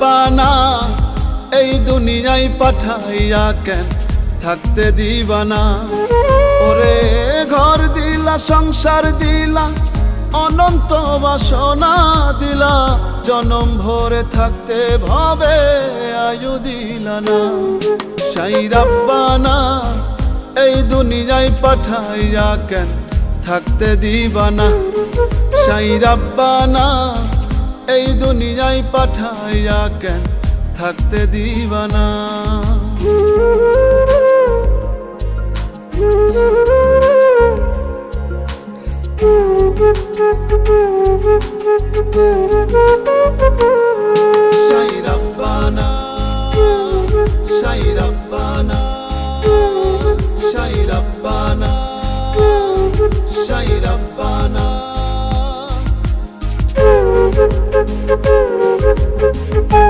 রাব্বানা এই দুনিয়ায় পাঠাইয়া কেন থাকতে দিবানা। ওরে ঘর দিলা সংসার দিলা অনন্ত বাসনা দিলা, জনম ভরে থাকতে ভবে আয়ু দিলা না। সাই রাব্বানা এই দুনিয়ায় পাঠাইয়া কেন থাকতে দিবানা। সাই রাব্বানা এই দুনিয়ায় পাঠাইয়া কেন থাকতে দিবানা। সাই রাব্বানা সাই রাব্বানা সাই রাব্বানা সাই রাব্বানা।